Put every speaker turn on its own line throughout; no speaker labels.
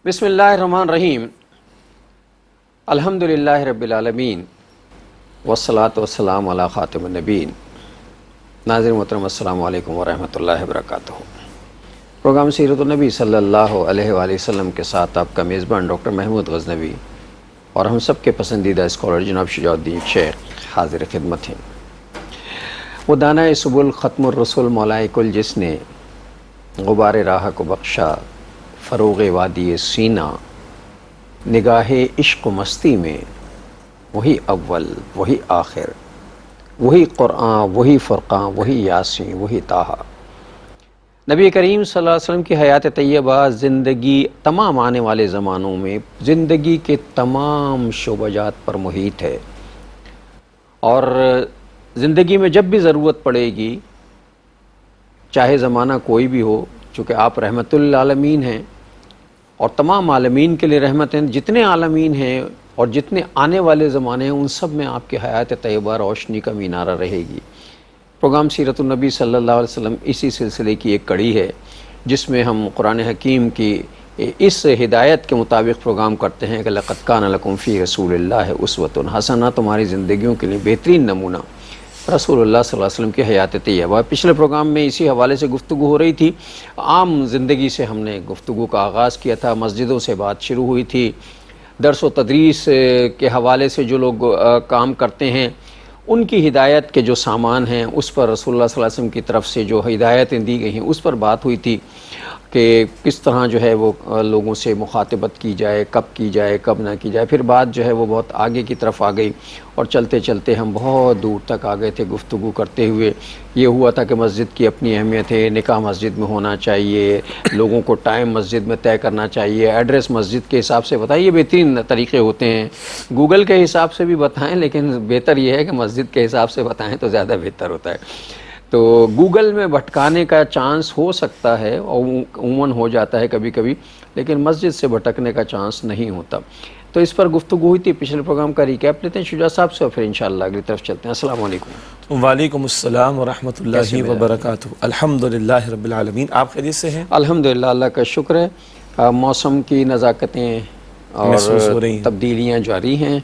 بسم اللہ الرحمن الرحیم الحمدللہ رب العالمین والصلاة والسلام علی خاتم النبیین۔ ناظرین محترم السلام علیکم ورحمۃ اللہ وبرکاتہ۔ پروگرام سیرت النبی صلی اللہ علیہ وآلہ وسلم کے ساتھ آپ کا میزبان ڈاکٹر محمود غزنوی اور ہم سب کے پسندیدہ اسکالر جناب شجاع الدین شیخ حاضر خدمت ہیں۔ وہ دانۂ سبل ختم الرسل مولائے کل جس نے غبار راہ کو بخشا، فروغ وادی سینہ نگاہ عشق و مستی میں، وہی اول وہی آخر وہی قرآن وہی فرقان وہی یاسین وہی طٰہٰ۔ نبی کریم صلی اللہ علیہ وسلم کی حیات طیبہ زندگی تمام آنے والے زمانوں میں زندگی کے تمام شعبجات پر محیط ہے، اور زندگی میں جب بھی ضرورت پڑے گی، چاہے زمانہ کوئی بھی ہو، چونکہ آپ رحمت للعالمین ہیں اور تمام عالمین کے لیے رحمت ہیں، جتنے عالمین ہیں اور جتنے آنے والے زمانے ہیں ان سب میں آپ کی حیات طیبہ روشنی کا مینارہ رہے گی۔ پروگرام سیرت النبی صلی اللہ علیہ وسلم اسی سلسلے کی ایک کڑی ہے جس میں ہم قرآن حکیم کی اس ہدایت کے مطابق پروگرام کرتے ہیں کہ لقد کان لکم فی رسول اللہ اسوۃ حسنہ، تمہاری زندگیوں کے لیے بہترین نمونہ رسول اللہ صلی اللہ علیہ وسلم کی حیات طیبہ۔ پچھلے پروگرام میں اسی حوالے سے گفتگو ہو رہی تھی، عام زندگی سے ہم نے گفتگو کا آغاز کیا تھا، مسجدوں سے بات شروع ہوئی تھی، درس و تدریس کے حوالے سے جو لوگ کام کرتے ہیں ان کی ہدایت کے جو سامان ہیں اس پر رسول اللہ صلی اللہ علیہ وسلم کی طرف سے جو ہدایتیں دی گئی ہیں اس پر بات ہوئی تھی کہ کس طرح جو ہے وہ لوگوں سے مخاطبت کی جائے، کب کی جائے کب نہ کی جائے۔ پھر بات جو ہے وہ بہت آگے کی طرف آ گئی اور چلتے چلتے ہم بہت دور تک آ گئے تھے گفتگو کرتے ہوئے۔ یہ ہوا تھا کہ مسجد کی اپنی اہمیت ہے، نکاح مسجد میں ہونا چاہیے، لوگوں کو ٹائم مسجد میں طے کرنا چاہیے، ایڈریس مسجد کے حساب سے بتائیں، یہ بہترین طریقے ہوتے ہیں۔ گوگل کے حساب سے بھی بتائیں لیکن بہتر یہ ہے کہ مسجد کے حساب سے بتائیں تو زیادہ بہتر ہوتا ہے۔ تو گوگل میں بھٹکانے کا چانس ہو سکتا ہے اور عموماً ہو جاتا ہے کبھی کبھی، لیکن مسجد سے بھٹکنے کا چانس نہیں ہوتا۔ تو اس پر گفتگو ہوئی تھی، پچھلے پروگرام کا ریکیپ لیتے ہیں شجاع صاحب سے اور پھر انشاءاللہ اگلی طرف چلتے ہیں۔ السلام علیکم۔
وعلیکم السلام ورحمۃ اللہ وبرکاتہ۔ الحمدللہ رب العالمین، آپ خیریت سے ہیں؟
الحمدللہ، اللہ کا شکر ہے۔ موسم کی نزاکتیں اور تبدیلیاں جاری ہیں۔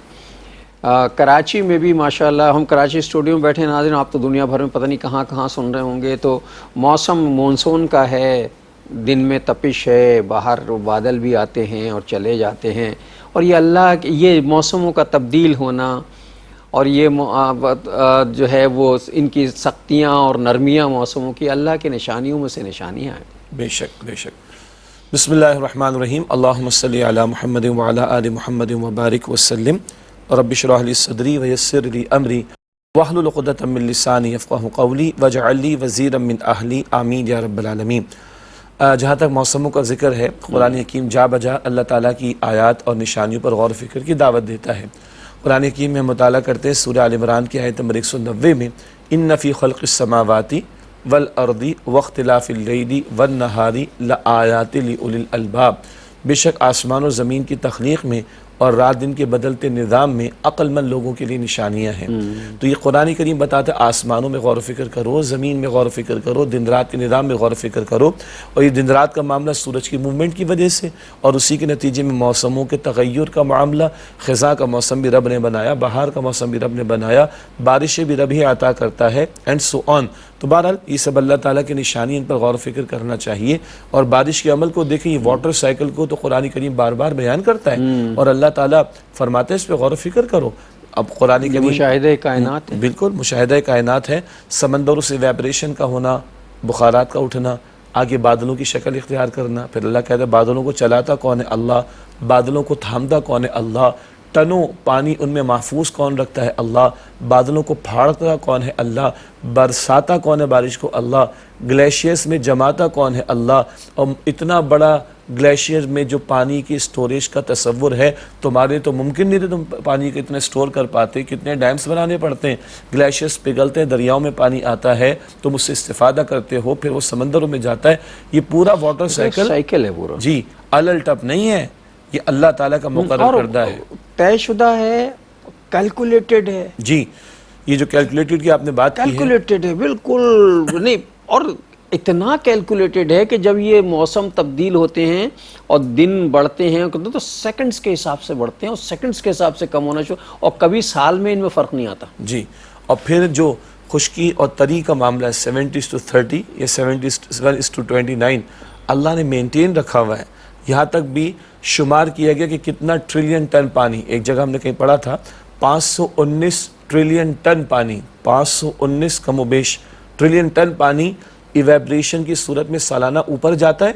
کراچی میں بھی ماشاءاللہ، ہم کراچی اسٹوڈیو میں بیٹھے ہیں، ناظرین آپ تو دنیا بھر میں پتہ نہیں کہاں کہاں سن رہے ہوں گے، تو موسم مونسون کا ہے، دن میں تپش ہے، باہر بادل بھی آتے ہیں اور چلے جاتے ہیں، اور یہ اللہ یہ موسموں کا تبدیل ہونا اور یہ جو ہے وہ ان کی سختیاں اور نرمیاں موسموں کی اللہ کی نشانیوں میں سے نشانیاں ہیں۔
بے شک بے شک۔ بسم اللہ الرحمن الرحیم، اللہم صلی علی محمد وعلی آل محمد وبارک وسلم، رب اشرح لی صدری ویسر لی امری واحلل عقدۃ من لسانی یفقہوا قولی واجعل لی وزیرا من اہلی، آمین یا رب العالمین۔ جہاں تک موسموں کا ذکر ہے، قرآن حکیم جا بجا اللہ تعالیٰ کی آیات اور نشانیوں پر غور و فکر کی دعوت دیتا ہے۔ قرآن حکیم میں مطالعہ کرتے ہیں سورہ آل عمران کی آیت نمبر 190 میں، ان فی خلق السماوات والارض واختلاف اللیل والنہار لآیات لأولی الالباب، بے شک آسمان و زمین کی تخلیق میں اور رات دن کے بدلتے نظام میں عقل مند لوگوں کے لیے نشانیاں ہیں۔ تو یہ قرآن کریم بتاتا ہے آسمانوں میں غور و فکر کرو، زمین میں غور و فکر کرو، دن رات کے نظام میں غور و فکر کرو، اور یہ دن رات کا معاملہ سورج کی موومنٹ کی وجہ سے اور اسی کے نتیجے میں موسموں کے تغیر کا معاملہ، خزاں کا موسم بھی رب نے بنایا، بہار کا موسم بھی رب نے بنایا، بارشیں بھی رب ہی عطا کرتا ہے، اینڈ سو آن۔ تو بہرحال یہ سب اللہ تعالیٰ کی نشانی، ان پر غور و فکر کرنا چاہیے۔ اور بارش کے عمل کو دیکھیں، یہ واٹر سائیکل کو تو قرآن کریم بار بار بیان کرتا ہے، اور اللہ تعالیٰ فرماتے ہیں اس پہ غور و فکر کرو۔ اب قرآن کریم
مشاہدہ کائنات ہے،
بالکل مشاہدہ کائنات ہے، سمندروں سے ویبریشن کا ہونا، بخارات کا اٹھنا، آگے بادلوں کی شکل اختیار کرنا، پھر اللہ کہتا ہے بادلوں کو چلاتا کون ہے؟ اللہ۔ بادلوں کو تھامتا کون ہے؟ اللہ۔ ٹنوں پانی ان میں محفوظ کون رکھتا ہے؟ اللہ۔ بادلوں کو پھاڑتا کون ہے؟ اللہ۔ برساتا کون ہے بارش کو؟ اللہ۔ گلیشیئرز میں جماتا کون ہے؟ اللہ۔ اور اتنا بڑا گلیشیئر میں جو پانی کی سٹوریج کا تصور ہے، تمہارے تو ممکن نہیں تھے تم پانی کو اتنے سٹور کر پاتے، کتنے ڈیمز بنانے پڑتے ہیں، گلیشیئرز پگھلتے ہیں، دریاؤں میں پانی آتا ہے، تم اس سے استفادہ کرتے ہو، پھر وہ سمندروں میں جاتا ہے۔ یہ پورا واٹر سائیکل
ہے پورا،
جی الٹ اپ نہیں ہے، یہ اللہ تعالیٰ کا مقرر کردہ ہے،
طے شدہ ہے، کیلکولیٹڈ ہے۔
جی یہ جو کیلکولیٹڈ کی آپ نے بات کی ہے،
کیلکولیٹڈ ہے بالکل، نہیں اور اتنا کیلکولیٹڈ ہے کہ جب یہ موسم تبدیل ہوتے ہیں اور دن بڑھتے ہیں تو سیکنڈز کے حساب سے بڑھتے ہیں اور سیکنڈز کے حساب سے کم ہونا شروع، اور کبھی سال میں ان میں فرق نہیں آتا.
جی. اور پھر جو خشکی اور تری کا معاملہ ہے 70:30 یا 70:29 اللہ نے مینٹین رکھا ہوا ہے. یہاں تک بھی شمار کیا گیا کہ کتنا ٹریلین ٹن پانی، ایک جگہ ہم نے کہیں پڑھا تھا 519 ٹریلین ٹن پانی، 519 کم و بیش ٹریلین ٹن پانی ایویبریشن کی صورت میں سالانہ اوپر جاتا ہے،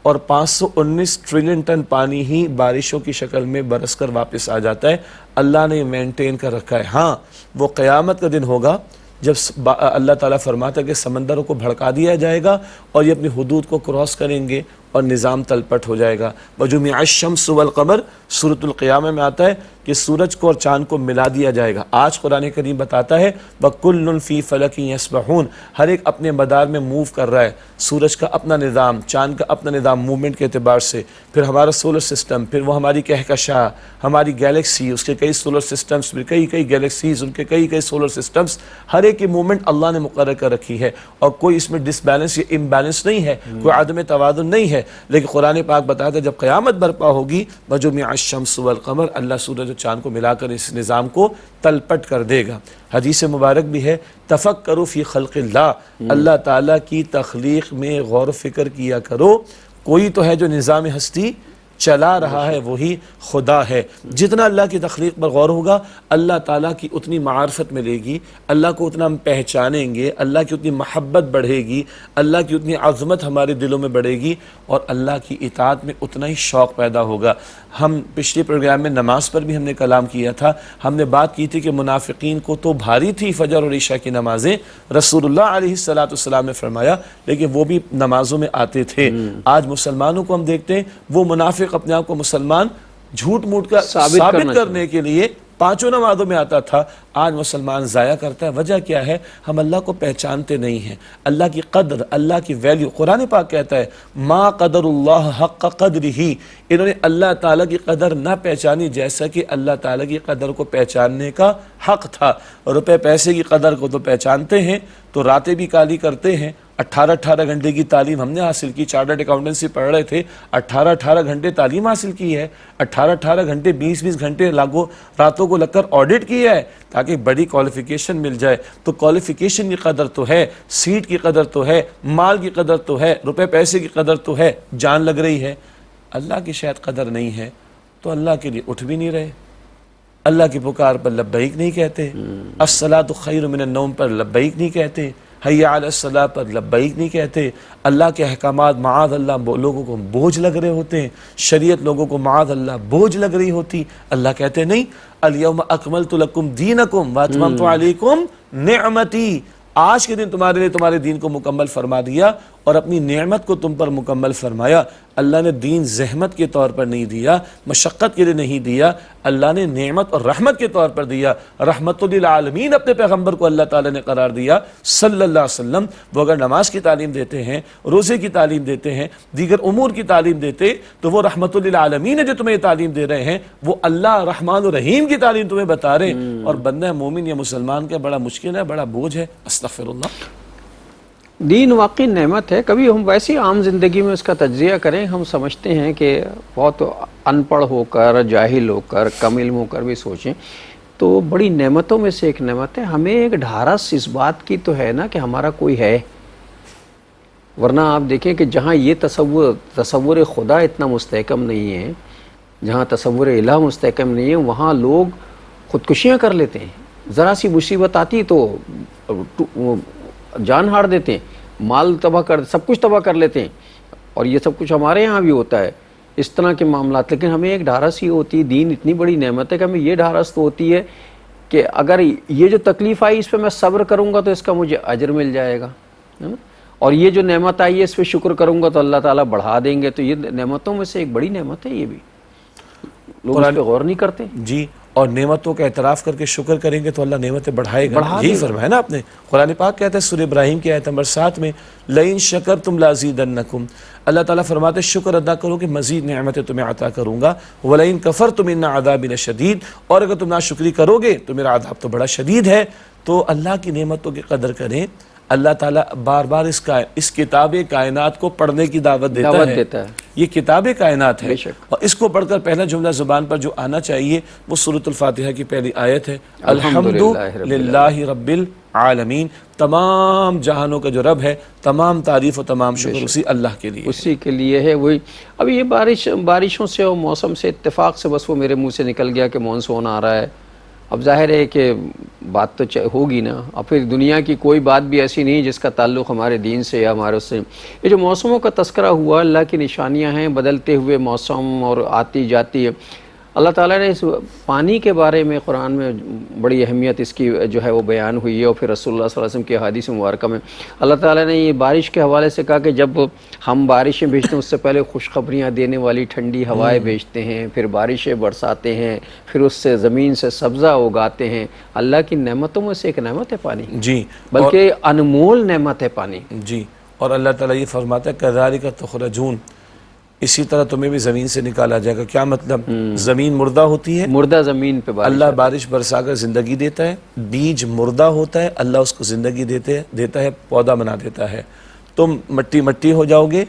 اور 519 ٹریلین ٹن پانی ہی بارشوں کی شکل میں برس کر واپس آ جاتا ہے. اللہ نے مینٹین کر رکھا ہے. ہاں وہ قیامت کا دن ہوگا جب اللہ تعالیٰ فرماتا ہے کہ سمندروں کو بھڑکا دیا جائے گا اور یہ اپنی حدود کو کراس کریں گے اور نظام تلپٹ ہو جائے گا. وَجُمِعَ الشَّمْسُ وَالْقَمَرُ سورۃ القیامہ میں آتا ہے کہ سورج کو اور چاند کو ملا دیا جائے گا. آج قرآن کریم بتاتا ہے وَكُلٌّ فِي فَلَكٍ يَسْبَحُونَ، ہر ایک اپنے مدار میں موو کر رہا ہے. سورج کا اپنا نظام، چاند کا اپنا نظام موومنٹ کے اعتبار سے، پھر ہمارا سولر سسٹم، پھر وہ ہماری کہکشاں، ہماری گیلیکسی، اس کے کئی سولر سسٹمز، پھر کئی گیلیکسیز، ان کے کئی سولر سسٹمز، ہر ایک کی موومنٹ اللہ نے مقرر کر رکھی ہے، اور کوئی اس میں ڈس بیلنس یا امبیلنس نہیں ہے، کوئی عدم توازن نہیں ہے. لیکن قرآن پاک بتاتا ہے جب قیامت برپا ہوگی وَجُمِعَ الشَّمْسُ وَالْقَمَرُ، اللہ سورج اور چاند کو ملا کر اس نظام کو تلپٹ کر دے گا. حدیث مبارک بھی ہے تفکروا فی خلق اللہ، اللہ تعالیٰ کی تخلیق میں غور و فکر کیا کرو. کوئی تو ہے جو نظام ہستی چلا رہا ہے، وہی خدا ہے. جتنا اللہ کی تخلیق پر غور ہوگا اللہ تعالیٰ کی اتنی معرفت ملے گی، اللہ کو اتنا ہم پہچانیں گے، اللہ کی اتنی محبت بڑھے گی، اللہ کی اتنی عظمت ہمارے دلوں میں بڑھے گی، اور اللہ کی اطاعت میں اتنا ہی شوق پیدا ہوگا. ہم پچھلے پروگرام میں نماز پر بھی ہم نے کلام کیا تھا. ہم نے بات کی تھی کہ منافقین کو تو بھاری تھی فجر اور عشاء کی نمازیں، رسول اللہ علیہ السلام نے فرمایا، لیکن وہ بھی نمازوں میں آتے تھے. آج مسلمانوں کو ہم دیکھتے ہیں وہ منافق اپنے آپ کو مسلمان جھوٹ موٹ کا ثابت کرنے کے لیے 5 نمازوں میں آتا تھا، آج مسلمان ضائع کرتا ہے. وجہ کیا ہے؟ ہم اللہ کو پہچانتے نہیں ہیں. اللہ کی قدر، اللہ کی ویلیو، قرآن پاک کہتا ہے ما قدر اللہ حق قدرہ، انہوں نے اللہ تعالیٰ کی قدر نہ پہچانی جیسا کہ اللہ تعالیٰ کی قدر کو پہچاننے کا حق تھا. روپے پیسے کی قدر کو تو پہچانتے ہیں تو راتیں بھی کالی کرتے ہیں. 18 گھنٹے کی تعلیم ہم نے حاصل کی، چارٹرڈ اکاؤنٹنسی پڑھ رہے تھے، 18 گھنٹے تعلیم حاصل کی ہے، 18 گھنٹے 20 گھنٹے راتوں کو لگ کر آڈٹ کیا ہے تاکہ بڑی کوالیفیکیشن مل جائے. تو کوالیفیکیشن کی قدر تو ہے، سیٹ کی قدر تو ہے، مال کی قدر تو ہے، روپے پیسے کی قدر تو ہے، جان لگ رہی ہے. اللہ کی شاید قدر نہیں ہے تو اللہ کے لیے اٹھ بھی نہیں رہے، اللہ کی پکار پر لبیک نہیں کہتے، الصلاۃ خیر من النوم پر لبیک نہیں کہتے، حی علی الصلاۃ پر لبیک نہیں کہتے. اللہ کے احکامات معاذ اللہ لوگوں کو بوجھ لگ رہے ہوتے ہیں، شریعت لوگوں کو معاذ اللہ بوجھ لگ رہی ہوتی. اللہ کہتے نہیں الیوم اکملت لکم دینکم واتممت علیکم نعمتی، آج کے دن تمہارے لیے تمہارے دین کو مکمل فرما دیا اور اپنی نعمت کو تم پر مکمل فرمایا. اللہ نے دین زحمت کے طور پر نہیں دیا، مشقت کے لیے نہیں دیا، اللہ نے نعمت اور رحمت کے طور پر دیا. رحمت للعالمین اپنے پیغمبر کو اللہ تعالیٰ نے قرار دیا صلی اللہ علیہ وسلم. وہ اگر نماز کی تعلیم دیتے ہیں، روزے کی تعلیم دیتے ہیں، دیگر امور کی تعلیم دیتے تو وہ رحمت للعالمین ہے جو تمہیں تعلیم دے رہے ہیں، وہ اللہ رحمان الرحیم کی تعلیم تمہیں بتا رہے ہیں. اور بندہ مومن یا مسلمان کا بڑا مشکل ہے، بڑا بوجھ ہے. استغفر اللہ.
دین واقعی نعمت ہے. کبھی ہم ویسی عام زندگی میں اس کا تجزیہ کریں، ہم سمجھتے ہیں کہ بہت ان پڑھ ہو کر، جاہل ہو کر، کم علم ہو کر بھی سوچیں تو بڑی نعمتوں میں سے ایک نعمت ہے. ہمیں ایک ڈھارس اس بات کی تو ہے نا کہ ہمارا کوئی ہے، ورنہ آپ دیکھیں کہ جہاں یہ تصور خدا اتنا مستحکم نہیں ہے، جہاں تصور الہ مستحکم نہیں ہے، وہاں لوگ خودکشیاں کر لیتے ہیں. ذرا سی مصیبت آتی تو جان ہار دیتے ہیں، مال تباہ کر، سب کچھ تباہ کر لیتے ہیں. اور یہ سب کچھ ہمارے یہاں بھی ہوتا ہے اس طرح کے معاملات. لیکن ہمیں ایک ڈھارس ہی ہوتی ہے، دین اتنی بڑی نعمت ہے کہ ہمیں یہ ڈھارس تو ہوتی ہے کہ اگر یہ جو تکلیف آئی اس پہ میں صبر کروں گا تو اس کا مجھے اجر مل جائے گا، اور یہ جو نعمت آئی ہے اس پہ شکر کروں گا تو اللہ تعالیٰ بڑھا دیں گے. تو یہ نعمتوں میں سے ایک بڑی نعمت ہے. یہ بھی لوگ اس پہ غور نہیں کرتے.
جی، اور نعمتوں کا اعتراف کر کے شکر کریں گے تو اللہ نعمتیں بڑھائے گا. یہی فرمایا نا آپ نے. قرآن پاک کہتا ہے سورہ ابراہیم کی آیت نمبر 7 میں لئن شکرتم لازیدنکم، اللہ تعالیٰ فرماتے ہیں شکر ادا کرو کہ مزید نعمتیں تمہیں عطا کروں گا. ولئن کفرتم ان عذابی لشدید، اور اگر تم ناشکری کرو گے تو میرا عذاب تو بڑا شدید ہے. تو اللہ کی نعمتوں کی قدر کریں، اللہ تعالیٰ بار بار اس کتاب کائنات کو پڑھنے کی دعوت دیتا ہے. یہ کتاب کائنات ہے اور اس کو پڑھ کر پہلا جملہ زبان پر جو آنا چاہیے وہ سورۃ الفاتحہ کی پہلی آیت ہے، الحمدللہ رب العالمین. تمام جہانوں کا جو رب ہے، تمام تعریف و تمام شکر اسی اللہ کے لیے،
اسی کے لیے ہے. وہی اب یہ بارشوں سے اور موسم سے اتفاق سے بس وہ میرے منہ سے نکل گیا کہ مانسون آ رہا ہے. اب ظاہر ہے کہ بات تو ہوگی نا. اور پھر دنیا کی کوئی بات بھی ایسی نہیں جس کا تعلق ہمارے دین سے یا ہمارے اس سے. یہ جو موسموں کا تذکرہ ہوا، اللہ کی نشانیاں ہیں، بدلتے ہوئے موسم اور آتی جاتی ہے. اللہ تعالیٰ نے اس پانی کے بارے میں قرآن میں بڑی اہمیت اس کی جو ہے وہ بیان ہوئی ہے، اور پھر رسول اللہ صلی اللہ علیہ وسلم کی احادیث مبارکہ میں اللہ تعالیٰ نے یہ بارش کے حوالے سے کہا کہ جب ہم بارشیں بھیجتے ہیں اس سے پہلے خوشخبریاں دینے والی ٹھنڈی ہوائیں بھیجتے ہیں، پھر بارشیں برساتے ہیں، پھر اس سے زمین سے سبزہ اگاتے ہیں. اللہ کی نعمتوں میں سے ایک نعمت ہے پانی،
جی،
بلکہ انمول نعمت ہے پانی.
جی، اور اللہ تعالیٰ یہ فرماتا ہے کذالک تخرجون، اسی طرح تمہیں بھی زمین سے نکالا جائے گا. کیا مطلب؟ زمین مردہ ہوتی ہے،
مردہ زمین پہ
اللہ بارش برسا کر زندگی دیتا ہے. بیج مردہ ہوتا ہے، اللہ اس کو زندگی دیتا ہے، پودا بنا دیتا ہے. تم مٹی ہو جاؤ گے،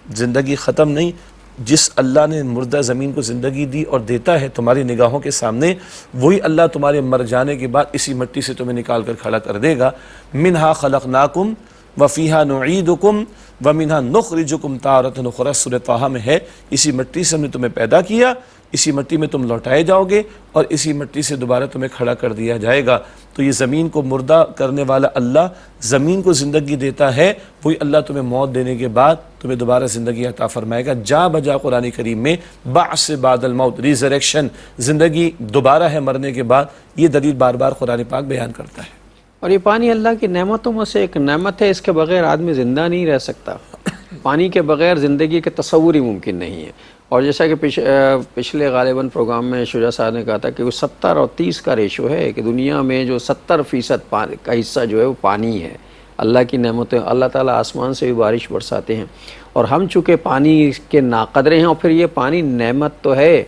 زندگی ختم نہیں. جس اللہ نے مردہ زمین کو زندگی دی اور دیتا ہے تمہاری نگاہوں کے سامنے، وہی اللہ تمہارے مر جانے کے بعد اسی مٹی سے تمہیں نکال کر کھڑا کر دے گا. منہا خلقناکم وفیہا نعیدکم ومنہا نخرجکم تارۃ اخری، سورۃ طٰہٰ میں ہے. اسی مٹی سے ہم نے تمہیں پیدا کیا، اسی مٹی میں تم لوٹائے جاؤ گے اور اسی مٹی سے دوبارہ تمہیں کھڑا کر دیا جائے گا. تو یہ زمین کو مردہ کرنے والا اللہ زمین کو زندگی دیتا ہے، وہی اللہ تمہیں موت دینے کے بعد تمہیں دوبارہ زندگی عطا فرمائے گا. جا بجا قرآن کریم میں بعث بعد الموت، ریزریکشن، زندگی دوبارہ ہے مرنے کے بعد، یہ دلیل بار بار قرآن پاک بیان کرتا ہے.
اور یہ پانی اللہ کی نعمتوں میں سے ایک نعمت ہے، اس کے بغیر آدمی زندہ نہیں رہ سکتا. پانی کے بغیر زندگی کے تصور ہی ممکن نہیں ہے. اور جیسا کہ پچھلے غالباً پروگرام میں شجاع صاحب نے کہا تھا کہ وہ 70 اور 30 کا ریشو ہے کہ دنیا میں جو 70% کا حصہ جو ہے وہ پانی ہے. اللہ کی نعمتیں، اللہ تعالیٰ آسمان سے بھی بارش برساتے ہیں، اور ہم چونکہ پانی کے ناقدرے ہیں. اور پھر یہ پانی نعمت تو ہے،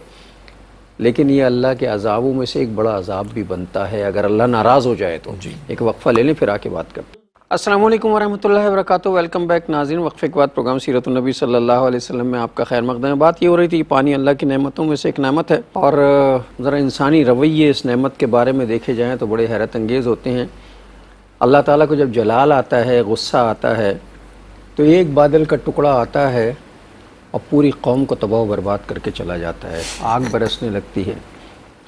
لیکن یہ اللہ کے عذابوں میں سے ایک بڑا عذاب بھی بنتا ہے اگر اللہ ناراض ہو جائے تو. ایک وقفہ لے لیں پھر آ کے بات کرتے ہیں. السلام علیکم ورحمۃ اللہ وبرکاتہ. ویلکم بیک ناظرین. وقفے کے بعد پروگرام سیرت النبی صلی اللہ علیہ وسلم میں آپ کا خیر مقدم ہے. بات یہ ہو رہی تھی کہ پانی اللہ کی نعمتوں میں سے ایک نعمت ہے، اور ذرا انسانی رویے اس نعمت کے بارے میں دیکھے جائیں تو بڑے حیرت انگیز ہوتے ہیں. اللہ تعالیٰ کو جب جلال آتا ہے، غصہ آتا ہے، تو ایک بادل کا ٹکڑا آتا ہے اور پوری قوم کو تباہ و برباد کر کے چلا جاتا ہے، آگ برسنے لگتی ہے.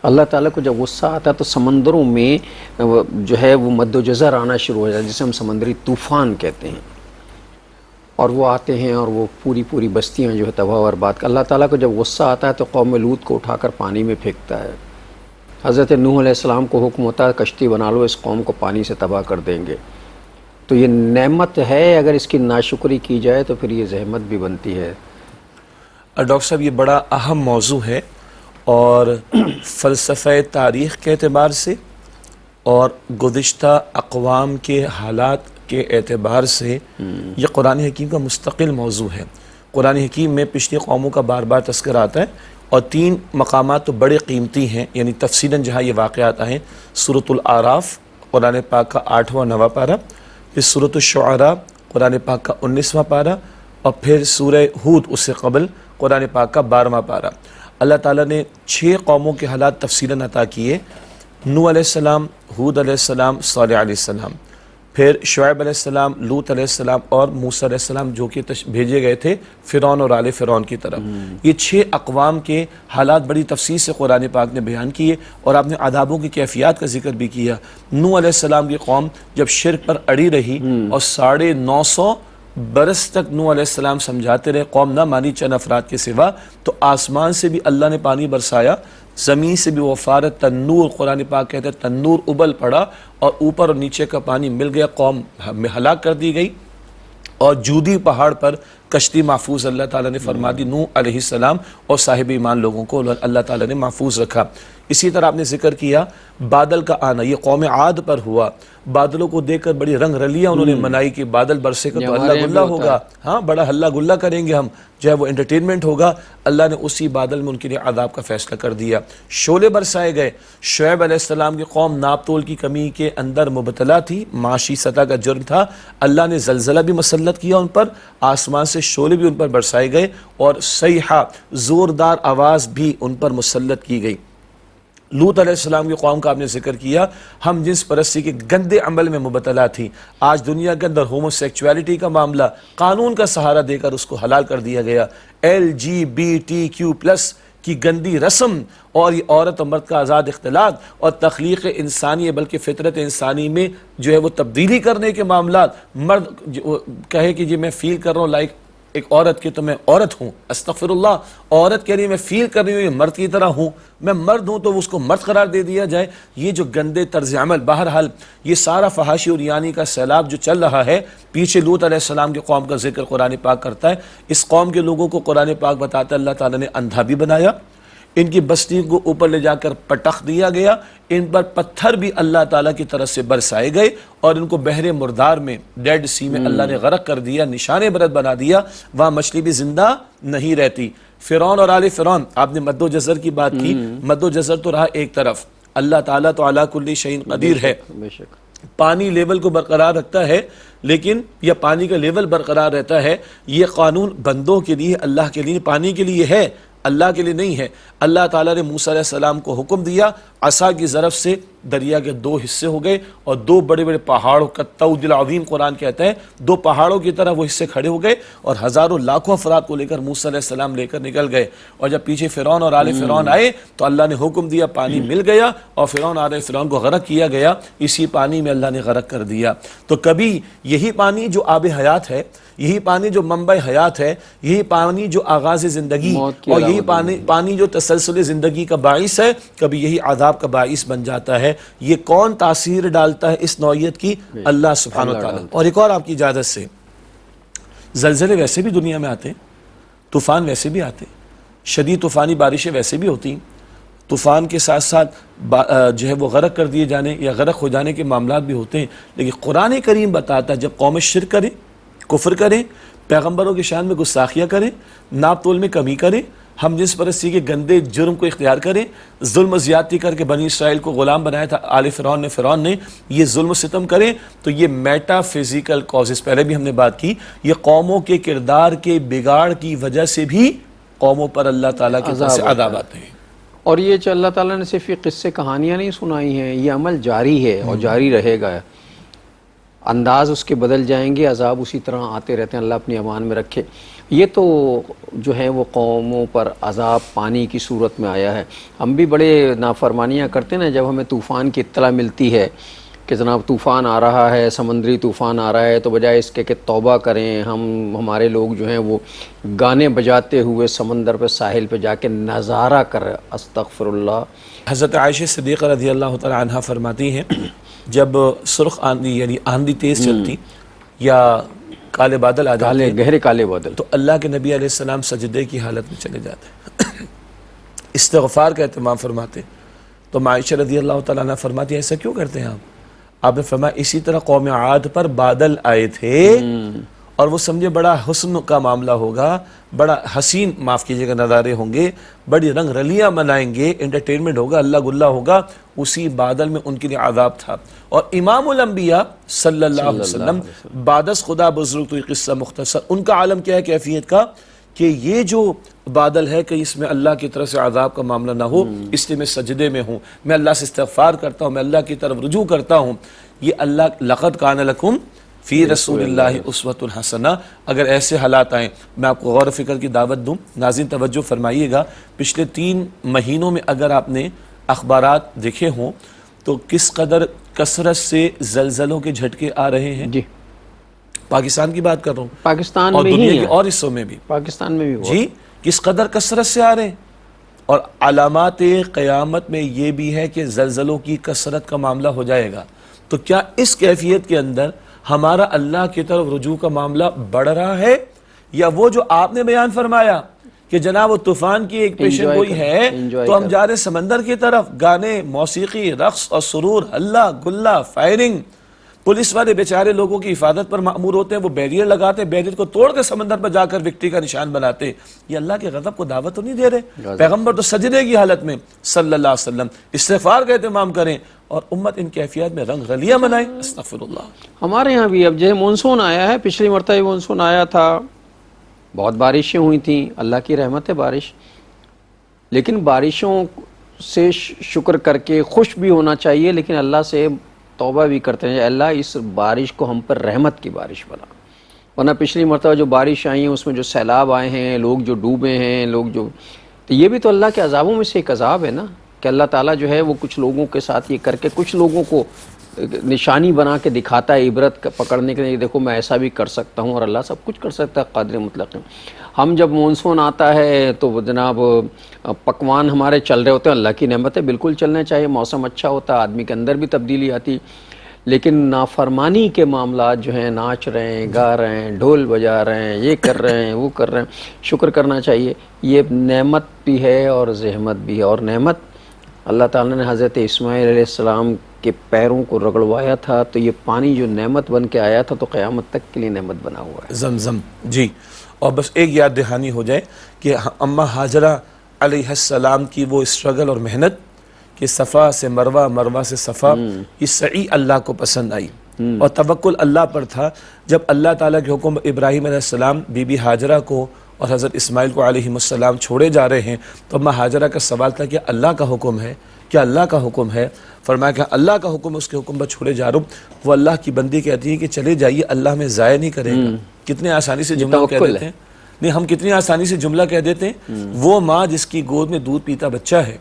اللہ تعالیٰ کو جب غصہ آتا ہے تو سمندروں میں جو ہے وہ مد و جزر آنا شروع ہو جاتا ہے، جسے ہم سمندری طوفان کہتے ہیں. اور وہ آتے ہیں اور وہ پوری بستیاں جو ہے تباہ و برباد. اللہ تعالیٰ کو جب غصہ آتا ہے تو قوم لوط کو اٹھا کر پانی میں پھینکتا ہے. حضرت نوح علیہ السلام کو حکم ہوتا ہے کشتی بنا لو، اس قوم کو پانی سے تباہ کر دیں گے. تو یہ نعمت ہے، اگر اس کی ناشکری کی جائے تو پھر یہ زحمت بھی بنتی ہے.
ڈاکٹر صاحب یہ بڑا اہم موضوع ہے، اور فلسفہ تاریخ کے اعتبار سے اور گزشتہ اقوام کے حالات کے اعتبار سے یہ قرآن حکیم کا مستقل موضوع ہے. قرآن حکیم میں پچھلی قوموں کا بار بار تذکرہ آتا ہے، اور 3 مقامات تو بڑے قیمتی ہیں، یعنی تفصیلاً جہاں یہ واقعات آئے ہیں. سورۃ الاعراف قرآن پاک کا 8واں 9واں پارہ، پھر سورۃ الشعراء قرآن پاک کا 19واں پارہ، اور پھر سورہ ہود اس سے قبل قرآن پاک کا 12واں پارہ. اللہ تعالیٰ نے 6 قوموں کے حالات تفصیلاً عطا کیے. نوح علیہ السلام، ہود علیہ السلام، صالح علیہ السلام، پھر شعیب علیہ السلام، لوط علیہ السلام اور موسیٰ علیہ السلام جو کہ بھیجے گئے تھے فرعون اور آل فرعون کی طرف. یہ 6 اقوام کے حالات بڑی تفصیل سے قرآن پاک نے بیان کیے، اور آپ نے عذابوں کی کیفیات کا ذکر بھی کیا. نوح علیہ السلام کی قوم جب شرک پر اڑی رہی اور 950 برس تک نوح علیہ السلام سمجھاتے رہے، قوم نہ مانی چند افراد کے سوا، تو آسمان سے بھی اللہ نے پانی برسایا، زمین سے بھی وفارت تنور، قرآن پاک کہتے ہیں تنور ابل پڑا، اور اوپر اور نیچے کا پانی مل گیا، قوم ہلاک کر دی گئی. اور جودی پہاڑ پر کشتی محفوظ اللہ تعالیٰ نے فرما دی. نوح علیہ السلام اور صاحب ایمان لوگوں کو اللہ تعالیٰ نے محفوظ رکھا. اسی طرح آپ نے ذکر کیا بادل کا آنا، یہ قوم عاد پر ہوا، بادلوں کو دیکھ کر بڑی رنگ رلیاں انہوں نے منائی کہ بادل برسے گا تو ہلہ گلہ ہوگا، ہاں بڑا ہلہ گلہ کریں گے ہم، جو ہے وہ انٹرٹینمنٹ ہوگا۔ اللہ نے اسی بادل میں ان کے لیے عذاب کا فیصلہ کر دیا۔ شعلے برسائے گئے، شعیب علیہ السلام کی قوم ناپ تول کی کمی کے اندر مبتلا تھی، معاشی سطح کا جرم تھا، اللہ نے زلزلہ بھی مسلط کیا ان پر، آسمان سے شعلے بھی ان پر برسائے گئے، اور صیحہ زوردار آواز بھی ان پر مسلط کی گئی۔ لوط علیہ السلام کی قوم کا آپ نے ذکر کیا، ہم جنس پرستی کے گندے عمل میں مبتلا تھی۔ آج دنیا کے اندر ہومو سیکچویلٹی کا معاملہ قانون کا سہارا دے کر اس کو حلال کر دیا گیا، LGBTQ+ کی گندی رسم، اور یہ عورت اور مرد کا آزاد اختلاط اور تخلیق انسانی بلکہ فطرت انسانی میں جو ہے وہ تبدیلی کرنے کے معاملات، مرد کہے کہ جی میں فیل کر رہا ہوں لائک ایک عورت کی تو میں عورت ہوں، استغفر اللہ، عورت کہہ رہی ہے میں فیل کر رہی ہوں یہ مرد کی طرح ہوں، میں مرد ہوں تو اس کو مرد قرار دے دیا جائے، یہ جو گندے طرز عمل، بہرحال یہ سارا فحاشی اور یانی کا سیلاب جو چل رہا ہے، پیچھے لوط علیہ السلام کی قوم کا ذکر قرآن پاک کرتا ہے۔ اس قوم کے لوگوں کو قرآن پاک بتاتا ہے اللہ تعالیٰ نے اندھا بھی بنایا، ان کی بستی کو اوپر لے جا کر پٹخ دیا گیا، ان پر پتھر بھی اللہ تعالیٰ کی طرف سے برسائے گئے، اور ان کو بحر مردار میں ڈیڈ سی میں اللہ نے غرق کر دیا، نشان عبرت بنا دیا، وہاں مچھلی بھی زندہ نہیں رہتی۔ فرعون اور آل فرعون، آپ نے مد و جزر کی بات کی، مد و جزر تو رہا ایک طرف، اللہ تعالیٰ تو علی کل شیء قدیر ہے، پانی لیول کو برقرار رکھتا ہے، لیکن یا پانی کا لیول برقرار رہتا ہے، یہ قانون بندوں کے لیے، اللہ کے لیے، پانی کے لیے ہے، اللہ کے لیے نہیں ہے۔ اللہ تعالیٰ نے موسیٰ علیہ السلام کو حکم دیا، عصا کی ضرب سے دریا کے 2 حصے ہو گئے، اور 2 بڑے بڑے پہاڑوں کا طود العظیم قرآن کہتا ہے، 2 پہاڑوں کی طرح وہ حصے کھڑے ہو گئے، اور ہزاروں لاکھوں افراد کو لے کر موسیٰ علیہ السلام لے کر نکل گئے، اور جب پیچھے فرعون اور آل فرعون آئے تو اللہ نے حکم دیا، پانی مل گیا، اور فرعون آل فرعون کو غرق کیا گیا، اسی پانی میں اللہ نے غرق کر دیا۔ تو کبھی یہی پانی جو آب حیات ہے، یہی پانی جو منبع حیات ہے، یہی پانی جو آغاز زندگی، اور یہی پانی جو تسلسل زندگی کا باعث ہے، کبھی یہی عذاب کا باعث بن جاتا ہے۔ یہ کون تاثیر ڈالتا ہے اس نوعیت کی؟ اللہ سبحانہ وتعالی۔ اور ایک اور آپ کی اجازت سے، زلزلے ویسے بھی دنیا میں آتے ہیں، طوفان ویسے بھی آتے ہیں، شدید طوفانی بارشیں ویسے بھی ہوتی ہیں، طوفان کے ساتھ ساتھ جو ہے وہ غرق کر دیے جانے یا غرق ہو جانے کے معاملات بھی ہوتے ہیں، لیکن قرآن کریم بتاتا ہے جب قوم شرک کرے، کفر کریں، پیغمبروں کی شان میں گستاخیاں کریں، ناپ تول میں کمی کریں، ہم جنس پرستی کے گندے جرم کو اختیار کریں، ظلم و زیادتی کر کے بنی اسرائیل کو غلام بنایا تھا آل فرعون نے، یہ ظلم و ستم کریں، تو یہ میٹا فزیکل کازز، پہلے بھی ہم نے بات کی، یہ قوموں کے کردار کے بگاڑ کی وجہ سے بھی قوموں پر اللہ تعالیٰ کی طرف سے عذاب آتے ہیں۔
اور یہ جو اللہ تعالیٰ نے صرف یہ قصے کہانیاں نہیں سنائی ہیں، یہ عمل جاری ہے اور جاری رہے گا، انداز اس کے بدل جائیں گے، عذاب اسی طرح آتے رہتے ہیں، اللہ اپنی امان میں رکھے۔ یہ تو جو ہے وہ قوموں پر عذاب پانی کی صورت میں آیا ہے۔ ہم بھی بڑے نافرمانیاں کرتے ہیں نا، جب ہمیں طوفان کی اطلاع ملتی ہے کہ جناب طوفان آ رہا ہے، سمندری طوفان آ رہا ہے، تو بجائے اس کے کہ توبہ کریں، ہمارے لوگ جو ہیں وہ گانے بجاتے ہوئے سمندر پہ ساحل پہ جا کے نظارہ کر، استغفر اللہ۔
حضرت عائشہ صدیقہ رضی اللہ تعالی عنہا فرماتی ہیں جب سرخ آندھی یعنی آندھی تیز چلتی یا کالے بادل آ جاتے،
گہرے کالے بادل، تو
اللہ کے نبی علیہ السلام سجدے کی حالت میں چلے جاتے، استغفار کا اہتمام فرماتے۔ تو عائشہ رضی اللہ تعالیٰ عنہ فرماتی ہیں ایسا کیوں کرتے ہیں آپ نے فرمایا اسی طرح قوم عاد پر بادل آئے تھے، اور وہ سمجھے بڑا حسن کا معاملہ ہوگا، بڑا حسین، معاف کیجیے گا، نظارے ہوں گے، بڑی رنگ رلیاں منائیں گے، انٹرٹینمنٹ ہوگا، اللہ گلہ ہوگا، اسی بادل میں ان کے لیے عذاب تھا۔ اور امام الانبیاء صلی اللہ علیہ وسلم، بادس خدا بزرگ تو یہ قصہ مختصر، ان کا عالم کیا ہے کیفیت کا، کہ یہ جو بادل ہے کہ اس میں اللہ کی طرف سے عذاب کا معاملہ نہ ہو، اس لیے میں سجدے میں ہوں، میں اللہ سے استغفار کرتا ہوں، میں اللہ کی طرف رجوع کرتا ہوں۔ یہ اللہ لقد کان لکم فی رسول اللہ اسوۃ حسنہ، اگر ایسے حالات آئیں، میں آپ کو غور و فکر کی دعوت دوں، ناظرین توجہ فرمائیے گا، پچھلے 3 مہینوں میں اگر آپ نے اخبارات دیکھے ہوں تو کس قدر کثرت سے زلزلوں کے جھٹکے آ رہے ہیں۔
جی،
پاکستان کی بات کر رہا ہوں،
پاکستان
اور
میں
دنیا
ہی
کے اور حصوں میں بھی،
پاکستان میں بھی
جی کس قدر کثرت سے آ رہے ہیں۔ اور علامات قیامت میں یہ بھی ہے کہ زلزلوں کی کثرت کا معاملہ ہو جائے گا۔ تو کیا اس کیفیت کے اندر ہمارا اللہ کی طرف رجوع کا معاملہ بڑھ رہا ہے، یا وہ جو آپ نے بیان فرمایا کہ جناب وہ طوفان کی ایک پیشن گوئی ہے تو ہم جا رہے ہیں سمندر کی طرف، گانے، موسیقی، رقص اور سرور، ہلا گلا، فائرنگ. پولیس والے بیچارے لوگوں کی حفاظت پر مأمور ہوتے ہیں، وہ بیریئر لگاتے ہیں، بیریئر کو توڑ کے سمندر پر جا کر وکٹری کا نشان بناتے. یہ اللہ کے غضب کو دعوت تو نہیں دے رہے؟ پیغمبر تو سجدے کی حالت میں صلی اللہ علیہ وسلم استغفار کا اہتمام کریں اور امت ان کیفیات میں رنگ رلیاں منائیں. استغفر اللہ.
ہمارے یہاں بھی اب جو ہے مونسون آیا ہے، پچھلی مرتبہ مونسون آیا تھا، بہت بارشیں ہوئی تھیں، اللہ کی رحمت ہے بارش، لیکن بارشوں سے شکر کر کے خوش بھی ہونا چاہیے، لیکن اللہ سے توبہ بھی کرتے ہیں، اللہ اس بارش کو ہم پر رحمت کی بارش بنا. ورنہ پچھلی مرتبہ جو بارش آئی ہیں اس میں جو سیلاب آئے ہیں، لوگ جو ڈوبے ہیں، لوگ جو، تو یہ بھی تو اللہ کے عذابوں میں سے ایک عذاب ہے نا، کہ اللہ تعالیٰ جو ہے وہ کچھ لوگوں کے ساتھ یہ کر کے کچھ لوگوں کو نشانی بنا کے دکھاتا ہے، عبرت پکڑنے کے لیے، دیکھو میں ایسا بھی کر سکتا ہوں، اور اللہ سب کچھ کر سکتا ہے، قادر مطلق ہے. ہم جب مونسون آتا ہے تو وہ جناب پکوان ہمارے چل رہے ہوتے ہیں، اللہ کی نعمت ہے، بالکل چلنے چاہیے، موسم اچھا ہوتا ہے، آدمی کے اندر بھی تبدیلی آتی. لیکن نافرمانی کے معاملات جو ہیں، ناچ رہے ہیں، گا رہے ہیں، ڈھول بجا رہے ہیں، یہ کر رہے ہیں، وہ کر رہے ہیں، شکر کرنا چاہیے. یہ نعمت بھی ہے اور زحمت بھی ہے. اور نعمت اللہ تعالیٰ نے حضرت اسماعیل علیہ السلام کے پیروں کو رگڑوایا تھا، تو یہ پانی جو نعمت بن کے آیا تھا تو قیامت تک کے لیے نعمت بنا ہوا ہے.
زمزم. جی. اور بس ایک یاد دہانی ہو جائے کہ اماں ہاجرہ علیہ السلام کی وہ اسٹرگل اور محنت کہ صفا سے مروہ، مروہ سے صفا، یہ سعی اللہ کو پسند آئی اور توکل اللہ پر تھا. جب اللہ تعالیٰ کے حکم ابراہیم علیہ السلام بی بی ہاجرہ کو اور حضرت اسماعیل کو علیہ السلام چھوڑے جا رہے ہیں تو اماں ہاجرہ کا سوال تھا کہ اللہ کا حکم ہے، کیا اللہ کا حکم ہے؟ فرمایا کہ اللہ کا حکم، اس کے حکم پر چھوڑے جا رہا ہوں. وہ اللہ کی بندی کہتی ہے کہ چلے جائیے، اللہ ہمیں ضائع نہیں کرے گا. کتنے آسانی سے جملہ کہہ دیتے ہیں، نہیں ہم کتنی آسانی سے جملہ کہہ دیتے ہیں. وہ ماں جس کی گود میں دودھ پیتا بچہ ہے،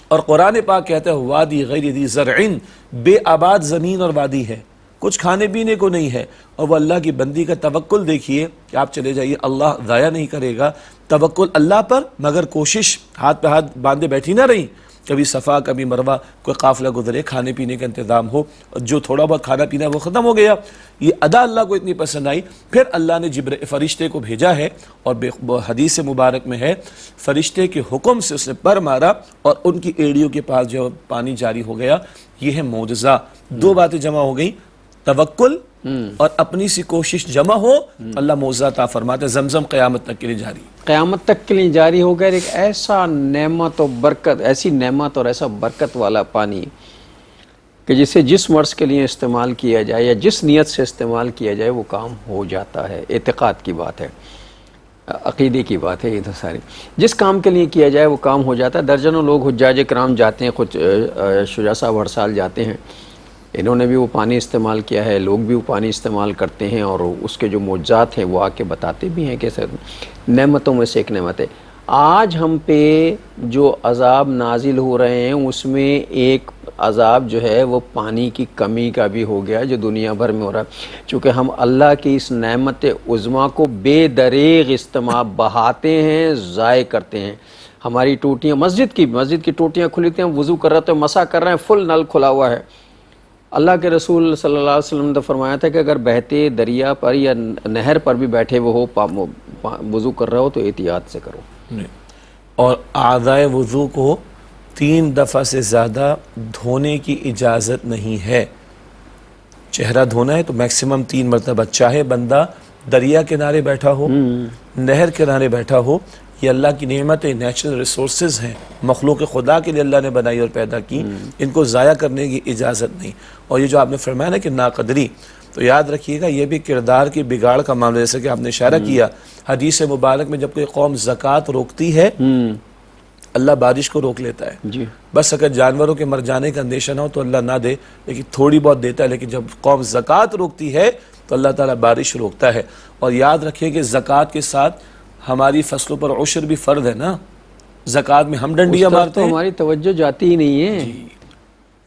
اور قرآن پاک کہتا ہے وادی غیر ذی زرع، بے آباد زمین اور وادی ہے، کچھ کھانے پینے کو نہیں ہے، اور وہ اللہ کی بندی کا توکل دیکھیے کہ آپ چلے جائیے، اللہ ضائع نہیں کرے گا. توکل اللہ پر، مگر کوشش ہاتھ پہ ہاتھ باندھے بیٹھی نہ رہی. کبھی صفا کبھی مروہ، کوئی قافلہ گزرے، کھانے پینے کا انتظام ہو، جو تھوڑا بہت کھانا پینا وہ ختم ہو گیا. یہ ادا اللہ کو اتنی پسند آئی. پھر اللہ نے فرشتے کو بھیجا ہے، اور حدیث مبارک میں ہے فرشتے کے حکم سے اس نے پر مارا اور ان کی ایڑیوں کے پاس جو پانی جاری ہو گیا. یہ ہے معجزہ. دو باتیں جمع ہو گئی، توکل اور اپنی سی کوشش جمع ہو، اللہ معجزہ عطا فرماتا ہے. زمزم قیامت تک کے لیے جاری،
قیامت تک کے لیے جاری ہو گیا. ایک ایسا نعمت و برکت، ایسی نعمت اور ایسا برکت والا پانی کہ جسے جس مرض کے لیے استعمال کیا جائے یا جس نیت سے استعمال کیا جائے وہ کام ہو جاتا ہے. اعتقاد کی بات ہے، عقیدے کی بات ہے، یہ تو ساری جس کام کے لیے کیا جائے وہ کام ہو جاتا ہے. درجنوں لوگ حجاج کرام جاتے ہیں، خود شجاع صاحب ہر سال جاتے ہیں، انہوں نے بھی وہ پانی استعمال کیا ہے، لوگ بھی وہ پانی استعمال کرتے ہیں، اور اس کے جو معجزات ہیں وہ آ کے بتاتے بھی ہیں کہ نعمتوں میں سے ایک نعمت ہے. آج ہم پہ جو عذاب نازل ہو رہے ہیں اس میں ایک عذاب جو ہے وہ پانی کی کمی کا بھی ہو گیا، جو دنیا بھر میں ہو رہا ہے. چونکہ ہم اللہ کی اس نعمت عظمیٰ کو بے دریغ استعمال بہاتے ہیں، ضائع کرتے ہیں. ہماری ٹوٹیاں، مسجد کی ٹوٹیاں کھلی تھیں، ہم وضو کر رہے تھے، مسا کر رہے ہیں، فل نل کھلا ہوا ہے. اللہ کے رسول صلی اللہ علیہ وسلم نے فرمایا تھا کہ اگر بہتے دریا پر یا نہر پر بھی بیٹھے وہ ہو، وضو کر رہے ہو تو احتیاط سے کرو.
اور اعضائے وضو کو 3 دفعہ سے زیادہ دھونے کی اجازت نہیں ہے. چہرہ دھونا ہے تو میکسیمم 3 مرتبہ، چاہے بندہ دریا کنارے بیٹھا ہو، نہر کنارے بیٹھا ہو. یہ اللہ کی نعمتیں، نیچرل ریسورسز ہیں، مخلوق خدا کے لیے اللہ نے بنائی اور پیدا کی، ان کو ضائع کرنے کی اجازت نہیں. اور یہ جو آپ نے فرمایا نا کہ ناقدری، تو یاد رکھیے گا یہ بھی کردار کی بگاڑ کا معاملہ، جیسے کہ آپ نے اشارہ کیا حدیث مبارک میں جب کوئی قوم زکوٰۃ روکتی ہے اللہ بارش کو روک لیتا ہے.
جی
بس اگر جانوروں کے مر جانے کا اندیشہ نہ ہو تو اللہ نہ دے، لیکن تھوڑی بہت دیتا ہے. لیکن جب قوم زکوٰۃ روکتی ہے تو اللہ تعالیٰ بارش روکتا ہے. اور یاد رکھیے کہ زکوٰۃ کے ساتھ ہماری فصلوں پر عشر بھی فرض ہے نا. زکوٰۃ میں ہم ڈنڈیاں مارتے ہیں،
ہماری توجہ جاتی ہی نہیں ہے.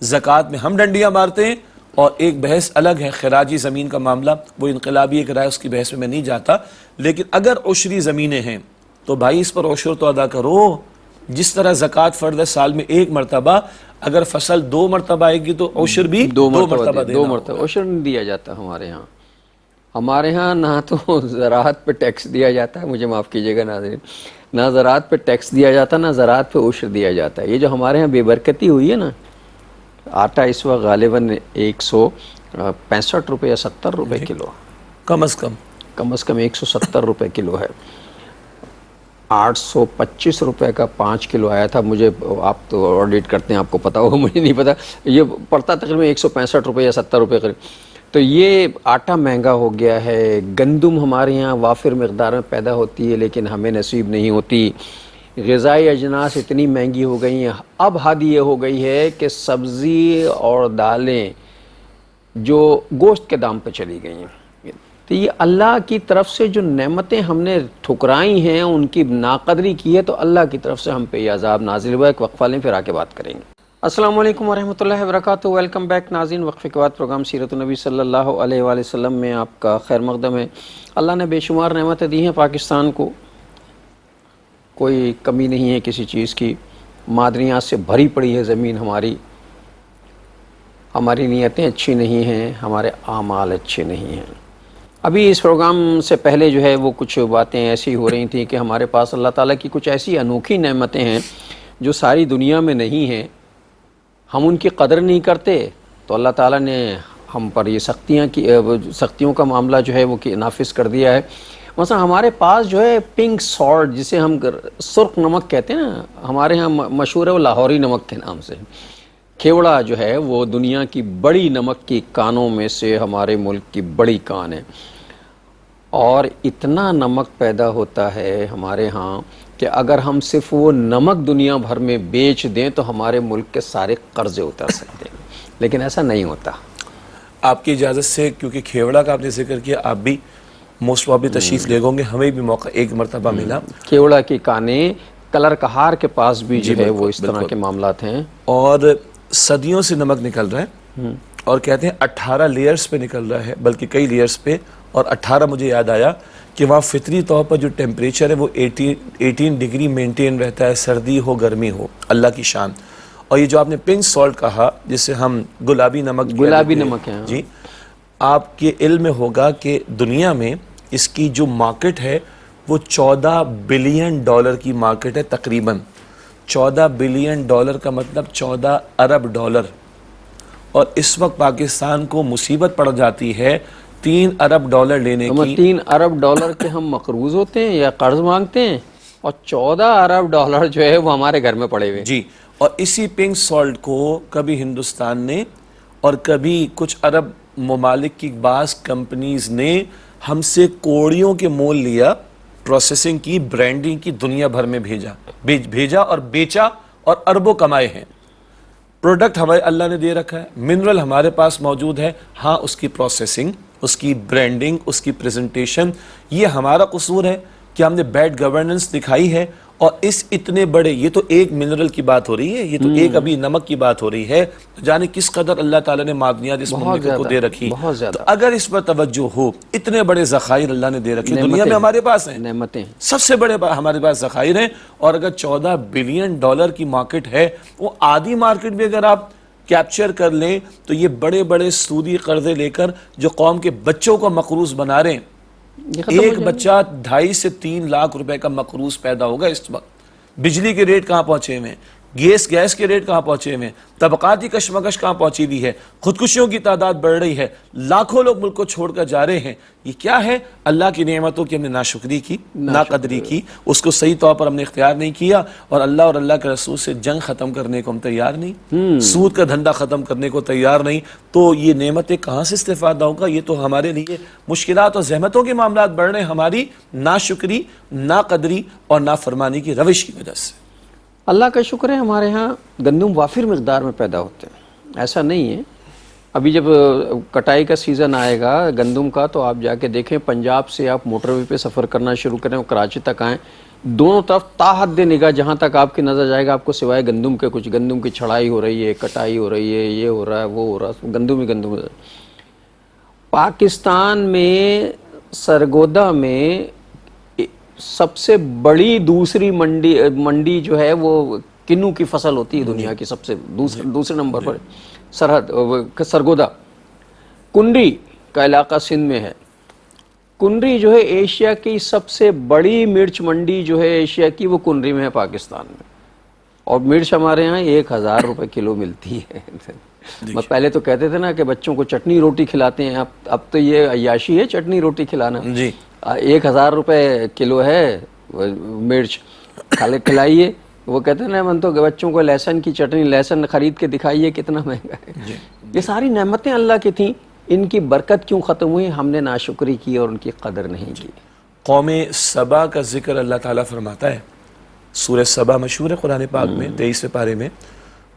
زکوٰۃ میں ہم ڈنڈیاں مارتے ہیں. اور ایک بحث الگ ہے خراجی زمین کا معاملہ، وہ انقلابی ایک رائے، اس کی بحث میں نہیں جاتا. لیکن اگر عشری زمینیں ہیں تو بھائی اس پر عشر تو ادا کرو. جس طرح زکوٰۃ فرض ہے سال میں 1 مرتبہ، اگر فصل 2 مرتبہ آئے گی تو عشر بھی 2 مرتبہ دینا.
2 مرتبہ عشر نہیں دیا جاتا ہمارے ہاں. ہمارے ہاں نہ تو زراعت پہ ٹیکس دیا جاتا ہے، مجھے معاف کیجیے گا ناظرین، نہ زراعت پہ ٹیکس دیا جاتا، نہ زراعت پہ عشر دیا جاتا ہے۔ یہ جو ہمارے ہاں بے برکتی ہوئی ہے نا، آٹا اس وقت غالباً 165 روپے یا 70 روپے
جی
کلو،
کم از کم
کم از کم 170 روپے کلو ہے۔ 825 روپے کا 5 کلو آیا تھا، مجھے، آپ تو آڈیٹ کرتے ہیں آپ کو پتا ہوگا، مجھے نہیں پتا، یہ پڑتا تقریباً 165 روپے یا 70 روپے قریب۔ تو یہ آٹا مہنگا ہو گیا ہے۔ گندم ہمارے یہاں وافر مقدار میں پیدا ہوتی ہے لیکن ہمیں نصیب نہیں ہوتی۔ غذائی اجناس اتنی مہنگی ہو گئی ہیں، اب حد یہ ہو گئی ہے کہ سبزی اور دالیں جو گوشت کے دام پہ چلی گئی ہیں۔ تو یہ اللہ کی طرف سے جو نعمتیں ہم نے ٹھکرائی ہیں، ان کی ناقدری کی ہے، تو اللہ کی طرف سے ہم پہ یہ عذاب نازل ہوا ہے۔ ایک وقفہ لیں، پھر آ کے بات کریں گے۔ السلام علیکم ورحمۃ اللہ وبرکاتہ، ویلکم بیک ناظرین۔ وقفے کے بعد پروگرام سیرت النبی صلی اللہ علیہ وآلہ وسلم میں آپ کا خیر مقدم ہے۔ اللہ نے بے شمار نعمتیں دی ہیں پاکستان کو، کوئی کمی نہیں ہے کسی چیز کی، معدنیات سے بھری پڑی ہے زمین ہماری۔ ہماری نیتیں اچھی نہیں ہیں، ہمارے اعمال اچھے نہیں ہیں۔ ابھی اس پروگرام سے پہلے جو ہے وہ کچھ باتیں ایسی ہو رہی تھیں کہ ہمارے پاس اللہ تعالیٰ کی کچھ ایسی انوکھی نعمتیں ہیں جو ساری دنیا میں نہیں ہیں، ہم ان کی قدر نہیں کرتے، تو اللہ تعالیٰ نے ہم پر یہ سختیوں کا معاملہ جو ہے وہ نافذ کر دیا ہے۔ مثلا ہمارے پاس جو ہے پنک سالٹ، جسے ہم سرخ نمک کہتے ہیں نا، ہمارے ہاں مشہور ہے وہ لاہوری نمک کے نام سے۔ کھیوڑا جو ہے وہ دنیا کی بڑی نمک کی کانوں میں سے ہمارے ملک کی بڑی کان ہے، اور اتنا نمک پیدا ہوتا ہے ہمارے ہاں کہ اگر ہم صرف وہ نمک دنیا بھر میں بیچ دیں تو ہمارے ملک کے سارے قرضے اتر سکتے ہیں، لیکن ایسا نہیں ہوتا۔
آپ کی اجازت سے، کیونکہ کھیوڑا کا آپ نے ذکر کیا، آپ بھی موسٹ بھی تشریف لے گوں گے، ہمیں بھی موقع ایک مرتبہ ملا۔
کھیوڑا کی کانیں، کلر کہار کے پاس بھی
جی
جو ہے
بالکل
وہ اس طرح
بالکل،
کے معاملات ہیں،
اور صدیوں سے نمک نکل رہا ہے، اور کہتے ہیں 18 لیئرز پہ نکل رہا ہے، بلکہ کئی لیئرز پہ، اور 18 مجھے یاد آیا کہ وہاں فطری طور پر جو ٹیمپریچر ہے وہ 18 ڈگری مینٹین رہتا ہے، سردی ہو گرمی ہو، اللہ کی شان۔ اور یہ جو آپ نے پنک سالٹ کہا، جسے ہم گلابی نمک کہہ
گلابی
دیتے ہیں،
نمک ہے۔
جی، آپ کے علم میں ہوگا کہ دنیا میں اس کی جو مارکیٹ ہے وہ $14 بلین کی مارکیٹ ہے، تقریباً $14 بلین کا مطلب $14 ارب، اور اس وقت پاکستان کو مصیبت پڑ جاتی ہے $3 ارب لینے کی۔
3 ارب ڈالر کے ہم مقروض ہوتے ہیں یا قرض مانگتے ہیں، اور 14 ارب ڈالر جو ہے وہ ہمارے گھر میں پڑے ہوئے۔
جی، اور اسی پنک سالٹ کو کبھی ہندوستان نے اور کبھی کچھ عرب ممالک کی بعض کمپنیز نے ہم سے کوڑیوں کے مول لیا، پروسیسنگ کی، برانڈنگ کی، دنیا بھر میں بھیجا اور بیچا، اور اربوں کمائے ہیں۔ پروڈکٹ ہمارے اللہ نے دے رکھا ہے، منرل ہمارے پاس موجود ہے، ہاں اس کی پروسیسنگ، اس کی برانڈنگ، اس کی پریزنٹیشن، یہ ہمارا قصور ہے کہ ہم نے بیڈ گورننس دکھائی ہے۔ اور اس اتنے بڑے، یہ تو ایک منرل کی بات ہو رہی ہے، یہ تو ایک ابھی نمک کی بات ہو رہی ہے، جانے کس قدر اللہ تعالیٰ نے معدنیات اس مملکت کو دے رکھی۔
بہت زیادہ،
تو اگر اس پر توجہ ہو، اتنے بڑے ذخائر اللہ نے دے رکھے، دنیا میں ہمارے پاس ہیں،
نعمتیں،
سب سے بڑے ہمارے پاس ذخائر ہیں، اور اگر $14 بلین کی مارکیٹ ہے، وہ آدھی مارکیٹ بھی اگر آپ کیپچر کر لیں تو یہ بڑے بڑے سودی قرضے لے کر جو قوم کے بچوں کو مقروض بنا رہے ہیں، ایک بچہ 2.5 سے 3 لاکھ روپے کا مقروض پیدا ہوگا اس وقت۔ بجلی کے ریٹ کہاں پہنچے ہوئے ہیں، گیس کے ریٹ کہاں پہنچے ہوئے ہیں، طبقاتی کشمکش کہاں پہنچی ہوئی ہے، خودکشیوں کی تعداد بڑھ رہی ہے، لاکھوں لوگ ملک کو چھوڑ کر جا رہے ہیں۔ یہ کیا ہے؟ اللہ کی نعمتوں کی ہم نے ناشکری کی، ناقدری کی، اس کو صحیح طور پر ہم نے اختیار نہیں کیا، اور اللہ اور اللہ کے رسول سے جنگ ختم کرنے کو ہم تیار نہیں، سود کا دھندا ختم کرنے کو تیار نہیں، تو یہ نعمتیں کہاں سے استفادہ ہوگا؟ یہ تو ہمارے لیے مشکلات اور زحمتوں کے معاملات بڑھ رہے ہیں، ہماری ناشکری، ناقدری اور نافرمانی کی روش کی وجہ سے۔
اللہ کا شکر ہے ہمارے ہاں گندم وافر مقدار میں پیدا ہوتے ہیں، ایسا نہیں ہے۔ ابھی جب کٹائی کا سیزن آئے گا گندم کا، تو آپ جا کے دیکھیں، پنجاب سے آپ موٹر وے پہ سفر کرنا شروع کریں اور کراچی تک آئیں، دونوں طرف تا حد نگاہ جہاں تک آپ کی نظر جائے گا، آپ کو سوائے گندم کے کچھ، گندم کی چھڑائی ہو رہی ہے، کٹائی ہو رہی ہے، یہ ہو رہا ہے، وہ ہو رہا ہے، گندم ہی گندم ہے۔ پاکستان میں سرگودا میں سب سے بڑی دوسری منڈی جو ہے وہ کنو کی فصل ہوتی ہے دنیا کی، سب سے دوسرے نمبر پر سرحد سرگودا کنڈی کا علاقہ سندھ میں ہے، کنری جو ہے ایشیا کی سب سے بڑی مرچ منڈی جو ہے ایشیا کی وہ کنری میں ہے، پاکستان میں، اور مرچ ہمارے ہاں 1000 روپے کلو ملتی ہے۔ پہلے تو کہتے تھے نا کہ بچوں کو چٹنی روٹی کھلاتے ہیں، اب تو یہ عیاشی ہے چٹنی روٹی کھلانا۔
جی
1000 روپے کلو ہے مرچ، کھلائیے۔ وہ کہتے ہیں نا من تو بچوں کو لہسن کی چٹنی، لہسن خرید کے دکھائیے کتنا مہنگا ہے۔ یہ ساری نعمتیں اللہ کی تھیں، ان کی برکت کیوں ختم ہوئی؟ ہم نے ناشکری کی اور ان کی قدر نہیں کی۔
قوم سبا کا ذکر اللہ تعالیٰ فرماتا ہے، سورہ سبا مشہور ہے قرآن پاک میں 23ویں پارے میں۔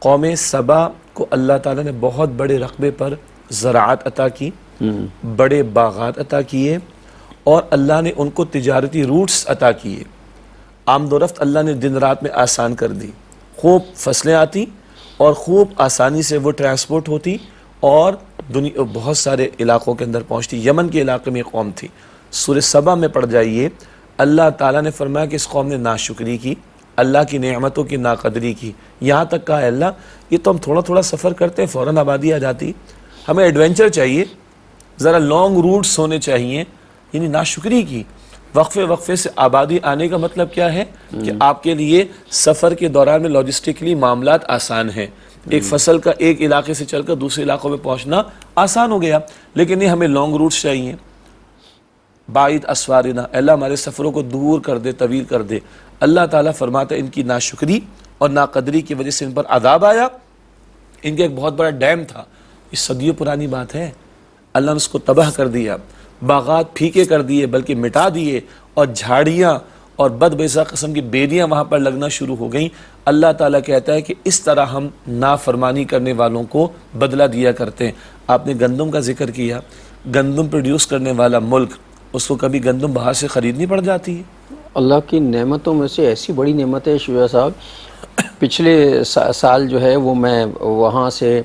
قوم سبا کو اللہ تعالیٰ نے بہت بڑے رقبے پر زراعت عطا کی، بڑے باغات عطا کیے، اور اللہ نے ان کو تجارتی روٹس عطا کیے۔ آمد و رفت اللہ نے دن رات میں آسان کر دی، خوب فصلیں آتی اور خوب آسانی سے وہ ٹرانسپورٹ ہوتی اور دنیا بہت سارے علاقوں کے اندر پہنچتی۔ یمن کے علاقے میں ایک قوم تھی، سورہ سبا میں پڑھ جائیے، اللہ تعالیٰ نے فرمایا کہ اس قوم نے ناشکری کی، اللہ کی نعمتوں کی ناقدری کی، یہاں تک کہا ہے اللہ یہ تو ہم تھوڑا تھوڑا سفر کرتے ہیں فوراً آبادی آ جاتی، ہمیں ایڈونچر چاہیے، ذرا لانگ روٹس ہونے چاہیے، یعنی ناشکری کی۔ وقفے وقفے سے آبادی آنے کا مطلب کیا ہے کہ آپ کے لیے سفر کے دوران میں لاجسٹکلی معاملات آسان ہیں، ایک فصل کا ایک علاقے سے چل کر دوسرے علاقوں میں پہنچنا آسان ہو گیا، لیکن نہیں ہمیں لانگ روٹس چاہیے۔ بعید اسوارنا، اللہ ہمارے سفروں کو دور کر دے، طویل کر دے۔ اللہ تعالیٰ فرماتا ہے ان کی ناشکری اور ناقدری کی وجہ سے ان پر عذاب آیا۔ ان کا ایک بہت بڑا ڈیم تھا، یہ صدیوں پرانی بات ہے، اللہ نے اس کو تباہ کر دیا، باغات پھیکے کر دیے بلکہ مٹا دیے، اور جھاڑیاں اور بد بیضا قسم کی بیلیاں وہاں پر لگنا شروع ہو گئیں۔ اللہ تعالیٰ کہتا ہے کہ اس طرح ہم نافرمانی کرنے والوں کو بدلہ دیا کرتے ہیں۔ آپ نے گندم کا ذکر کیا، گندم پروڈیوس کرنے والا ملک، اس کو کبھی گندم باہر سے خریدنی پڑ جاتی ہے؟
اللہ کی نعمتوں میں سے ایسی بڑی نعمت ہے شجاع صاحب، پچھلے سال جو ہے وہ میں وہاں سے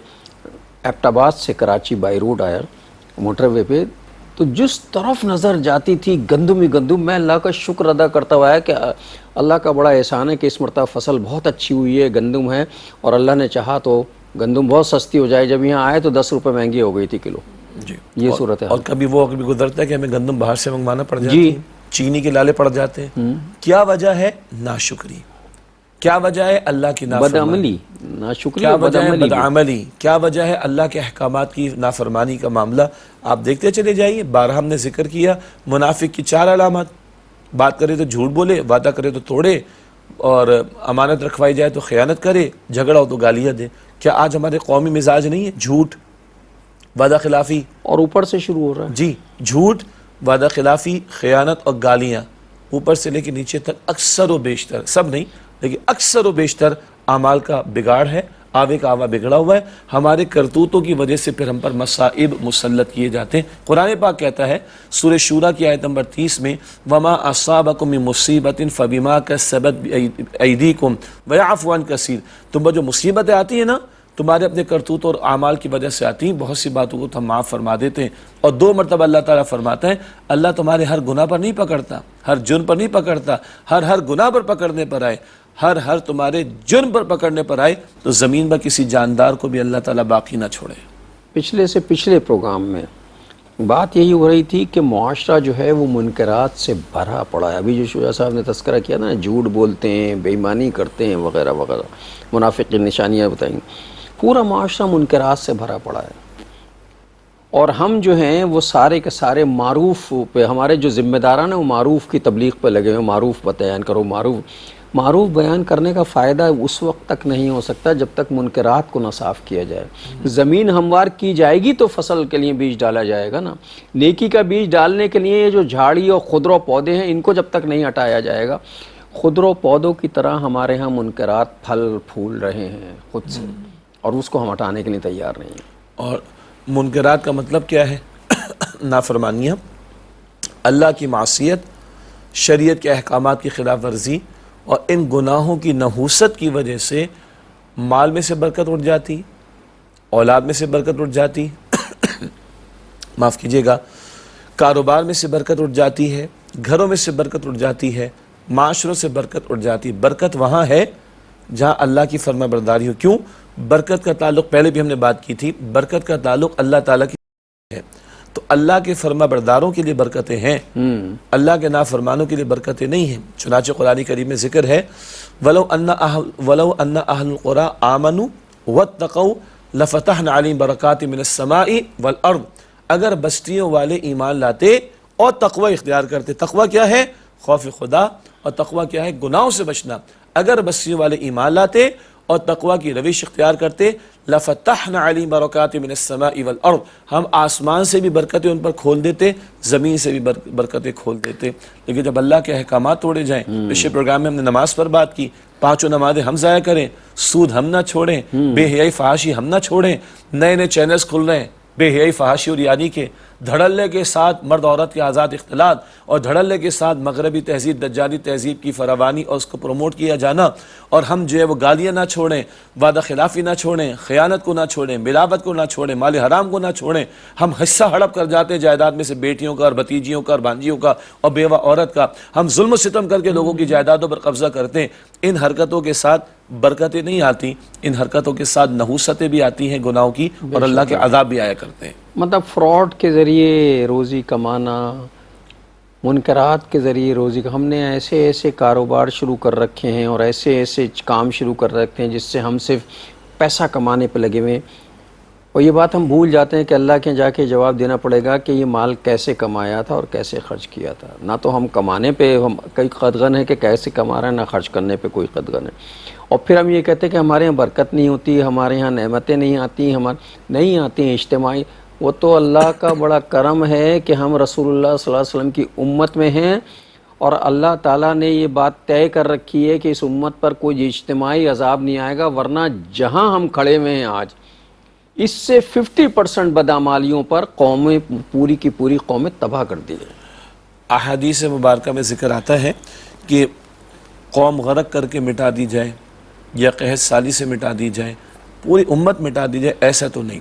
ایبٹ آباد سے کراچی بائی روڈ آیا موٹر وے پہ، تو جس طرف نظر جاتی تھی گندم ہی گندم۔ میں اللہ کا شکر ادا کرتا ہوا ہے کہ اللہ کا بڑا احسان ہے کہ اس مرتبہ فصل بہت اچھی ہوئی ہے، گندم ہے، اور اللہ نے چاہا تو گندم بہت سستی ہو جائے۔ جب یہاں آئے تو 10 روپے مہنگی ہو گئی تھی کلو۔
جی
یہ صورت ہے۔
اور کبھی وہ کبھی گزرتا ہے کہ ہمیں گندم باہر سے منگوانا پڑ جاتی ہے، چینی کے لالے پڑ جاتے ہیں۔ کیا وجہ ہے؟ ناشکری۔ کیا وجہ ہے؟ اللہ کی نافرمانی۔
بدعملی، ناشکری
کیا
اور
وجہ ہے؟
بدعملی۔
بدعملی۔ کیا وجہ ہے؟ اللہ کے احکامات کی نافرمانی کا معاملہ۔ آپ دیکھتے چلے جائیے، بارہا ہم نے ذکر کیا منافق کی 4 علامات، بات کرے تو جھوٹ بولے، وعدہ کرے تو توڑے، اور امانت رکھوائی جائے تو خیانت کرے، جھگڑا ہو تو گالیاں دے۔ کیا آج ہمارے قومی مزاج نہیں ہے؟ جھوٹ، وعدہ خلافی،
اور اوپر سے شروع ہو رہا ہے۔
جی جھوٹ، وعدہ خلافی، خیانت اور گالیاں، اوپر سے لے کے نیچے تک اکثر و بیشتر، سب نہیں لیکن اکثر و بیشتر اعمال کا بگاڑ ہے، آوے کا آوا بگڑا ہوا ہے۔ ہمارے کرتوتوں کی وجہ سے پھر ہم پر مصائب مسلط کیے جاتے ہیں۔ قرآن پاک کہتا ہے سورہ شورى کی آیت نمبر 30 میں، وَمَا أَصَابَكُم مِّن مُّصِيبَةٍ فَبِمَا كَسَّبَتْ أَيْدِيكُمْ وَيَعْفُو عَن كَثِيرٍ۔ تم پر جو مصیبتیں آتی ہیں نا، تمہارے اپنے کرتوت اور اعمال کی وجہ سے آتی ہیں، بہت سی باتوں کو تو ہم معاف فرما دیتے ہیں۔ اور 2 مرتبہ اللہ تعالیٰ فرماتا ہے اللہ تمہارے ہر گناہ پر نہیں پکڑتا، ہر جرم پر نہیں پکڑتا، ہر گناہ پر پکڑنے پر آئے، ہر تمہارے جرم پر پکڑنے پر آئے تو زمین پر کسی جاندار کو بھی اللہ تعالیٰ باقی نہ چھوڑے۔
پچھلے سے پچھلے پروگرام میں بات یہی ہو رہی تھی کہ معاشرہ جو ہے وہ منکرات سے بھرا پڑا ہے۔ ابھی جو شجاع صاحب نے تذکرہ کیا نا، جھوٹ بولتے ہیں، بے ایمانی کرتے ہیں وغیرہ وغیرہ، منافق کی نشانیاں بتائیں، پورا معاشرہ منکرات سے بھرا پڑا ہے۔ اور ہم جو ہیں وہ سارے کے سارے معروف پہ، ہمارے جو ذمہ داران ہیں وہ معروف کی تبلیغ پہ لگے ہوئے، معروف بیان کرو، معروف بیان کرنے کا فائدہ اس وقت تک نہیں ہو سکتا جب تک منکرات کو نہ صاف کیا جائے۔ زمین ہموار کی جائے گی تو فصل کے لیے بیج ڈالا جائے گا نا۔ نیکی کا بیج ڈالنے کے لیے جو جھاڑی اور خضر پودے ہیں ان کو جب تک نہیں ہٹایا جائے گا، خضر پودوں کی طرح ہمارے ہاں منکرات پھل پھول رہے ہیں خود سے، اور اس کو ہم ہٹانے کے لیے تیار نہیں ہیں۔
اور منکرات کا مطلب کیا ہے؟ نافرمانیاں، اللہ کی معصیت، شریعت کے احکامات کی خلاف ورزی، اور ان گناہوں کی نحوست کی وجہ سے مال میں سے برکت اٹھ جاتی، اولاد میں سے برکت اٹھ جاتی، معاف کیجیے گا، کاروبار میں سے برکت اٹھ جاتی ہے، گھروں میں سے برکت اٹھ جاتی ہے، معاشروں سے برکت اٹھ جاتی ہے۔ برکت وہاں ہے جہاں اللہ کی فرما برداری ہو۔ کیوں؟ برکت کا تعلق، پہلے بھی ہم نے بات کی تھی، برکت کا تعلق اللہ تعالیٰ کی ہے۔ تو اللہ کے فرما برداروں کے لیے برکتیں ہیں، اللہ کے نافرمانوں کے لیے برکتیں نہیں ہیں۔ چنانچہ قرآن کریم میں ذکر ہے وَلَوْ أَنَّ أَهْلُ الْقُرَىٰ آمَنُوا وَاتَّقَوْا لَفَتَحْنَا عَلَيْهِمْ بَرَكَاتٍ مِّنَ السَّمَاءِ وَالْأَرْضِ، اگر بستیوں والے ایمان لاتے اور تقوی اختیار کرتے۔ تقوی کیا ہے؟ خوف خدا، اور تقوی کیا ہے؟ گناہوں سے بچنا۔ اگر بستیوں والے ایمان لاتے اور تقوی کی روش اختیار کرتے، لَفَتَحْنَا عَلَيْهِمْ بَرَكَاتٍ مِّنَ السَّمَاءِ وَالْأَرْضِ، ہم آسمان سے بھی برکتیں ان پر کھول دیتے، زمین سے بھی برکتیں کھول دیتے۔ لیکن جب اللہ کے احکامات توڑے جائیں، پچھلے پروگرام میں ہم نے نماز پر بات کی، 5 نمازیں ہم ضائع کریں، سود ہم نہ چھوڑیں، بے حیائی فحاشی ہم نہ چھوڑیں، نئے چینلز کھل رہے ہیں بے حیائی فحاشی اور یعنی کے، دھڑلے کے ساتھ مرد عورت کے آزاد اختلاط، اور دھڑلے کے ساتھ مغربی تہذیب، دجالی تہذیب کی فراوانی اور اس کو پروموٹ کیا جانا، اور ہم جو ہے وہ گالیاں نہ چھوڑیں، وعدہ خلافی نہ چھوڑیں، خیانت کو نہ چھوڑیں، ملاوٹ کو نہ چھوڑیں، مال حرام کو نہ چھوڑیں، ہم حصہ ہڑپ کر جاتے ہیں جائیداد میں سے بیٹیوں کا اور بھتیجیوں کا اور بھانجیوں کا اور بیوہ عورت کا، ہم ظلم و ستم کر کے لوگوں کی جائیدادوں پر قبضہ کرتے ہیں۔ ان حرکتوں کے ساتھ برکتیں نہیں آتی، ان حرکتوں کے ساتھ نحوستیں بھی آتی ہیں گناہوں کی، اور اللہ کے عذاب بھی آیا کرتے ہیں۔
مطلب فراڈ کے ذریعے روزی کمانا، منکرات کے ذریعے روزی ہم نے ایسے کاروبار شروع کر رکھے ہیں اور ایسے کام شروع کر رکھے ہیں جس سے ہم صرف پیسہ کمانے پہ لگے ہوئے ہیں، اور یہ بات ہم بھول جاتے ہیں کہ اللہ کے جا کے جواب دینا پڑے گا کہ یہ مال کیسے کمایا تھا اور کیسے خرچ کیا تھا۔ نہ تو ہم کمانے پہ ہم کوئی قدغن ہے کہ کیسے کما رہے ہیں، نہ خرچ کرنے پہ کوئی قدغن ہے، اور پھر ہم یہ کہتے ہیں کہ ہمارے یہاں برکت نہیں ہوتی، ہمارے یہاں نعمتیں نہیں آتی، نہیں آتی ہیں اجتماعی۔ وہ تو اللہ کا بڑا کرم ہے کہ ہم رسول اللہ صلی اللہ علیہ وسلم کی امت میں ہیں، اور اللہ تعالیٰ نے یہ بات طے کر رکھی ہے کہ اس امت پر کوئی اجتماعی عذاب نہیں آئے گا، ورنہ جہاں ہم کھڑے ہوئے ہیں آج، اس سے 50% بدعمالیوں پر قومیں پوری کی پوری قومیں تباہ کر دی گئی۔
احادیث مبارکہ میں ذکر آتا ہے کہ قوم غرق کر کے مٹا دی جائے یا قحط سالی سے مٹا دی جائے، پوری امت مٹا دی جائے، ایسا تو نہیں۔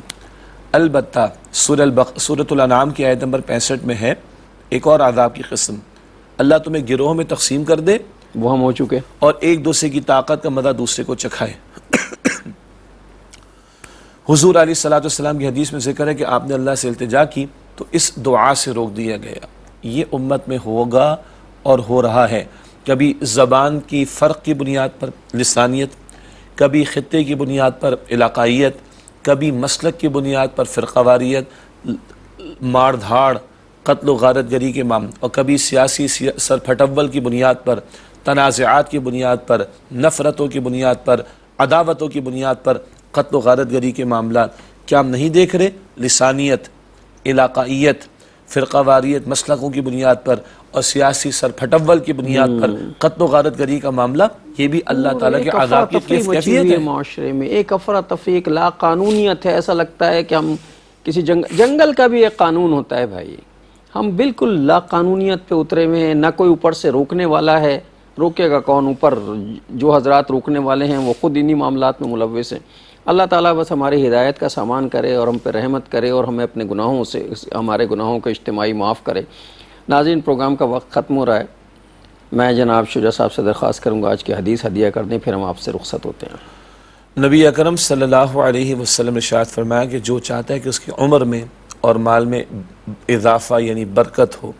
البتہ سورۃ الانعام کی آیت نمبر 65 میں ہے ایک اور عذاب کی قسم، اللہ تمہیں گروہوں میں تقسیم کر دے،
وہ ہم ہو چکے،
اور ایک دوسرے کی طاقت کا مزہ دوسرے کو چکھائے۔ حضور علیہ السلام کی حدیث میں ذکر ہے کہ آپ نے اللہ سے التجا کی تو اس دعا سے روک دیا گیا۔ یہ امت میں ہوگا اور ہو رہا ہے، کبھی زبان کی فرق کی بنیاد پر لسانیت، کبھی خطے کی بنیاد پر علاقائیت، کبھی مسلک کی بنیاد پر فرقہ واریت، مار دھاڑ، قتل و غارت گری کے معاملے، اور کبھی سیاسی سرپھٹول کی بنیاد پر، تنازعات کی بنیاد پر، نفرتوں کی بنیاد پر، عداوتوں کی بنیاد پر قتل و غارت گری کے معاملات۔ کیا ہم نہیں دیکھ رہے؟ لسانیت، علاقائیت، فرقہ واریت، مسلکوں کی بنیاد پر اور سیاسی سرپھٹول کی بنیاد پر قتل و غارت گری کا معاملہ، یہ بھی اللہ تعالیٰ کے عذاب کی کیفیت ہے۔
معاشرے میں ایک افراتفری، ایک لا قانونیت ہے، ایسا لگتا ہے کہ ہم کسی جنگل کا بھی ایک قانون ہوتا ہے بھائی، ہم بالکل لا قانونیت پہ اترے ہوئے ہیں، نہ کوئی اوپر سے روکنے والا ہے، روکے گا کون؟ اوپر جو حضرات روکنے والے ہیں وہ خود انہی معاملات میں ملوث ہیں۔ اللہ تعالیٰ بس ہماری ہدایت کا سامان کرے اور ہم پہ رحمت کرے اور ہمیں اپنے گناہوں سے، ہمارے گناہوں کو اجتماعی معاف کرے۔ ناظرین، پروگرام کا وقت ختم ہو رہا ہے، میں جناب شجاع صاحب سے درخواست کروں گا آج کی حدیث ہدیہ کر دیں، پھر ہم آپ سے رخصت ہوتے ہیں۔
نبی اکرم صلی اللہ علیہ وسلم نے ارشاد فرمایا کہ جو چاہتا ہے کہ اس کی عمر میں اور مال میں اضافہ یعنی برکت ہو،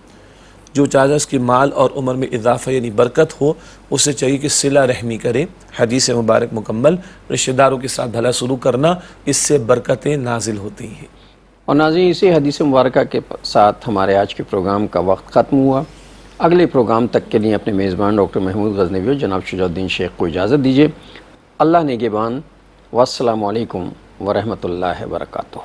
جو چاہتا ہے اس کی مال اور عمر میں اضافہ یعنی برکت ہو، اسے چاہیے کہ صلہ رحمی کرے۔ حدیث مبارک مکمل، رشتہ داروں کے ساتھ بھلا سلوک کرنا، اس سے برکتیں نازل ہوتی ہیں۔
اور ناظرین، اسی حدیث مبارکہ کے ساتھ ہمارے آج کے پروگرام کا وقت ختم ہوا۔ اگلے پروگرام تک کے لیے اپنے میزبان ڈاکٹر محمود غزنوی اور جناب شجاع الدین شیخ کو اجازت دیجیے۔ اللہ نگہبان، والسلام علیکم ورحمۃ اللہ وبرکاتہ۔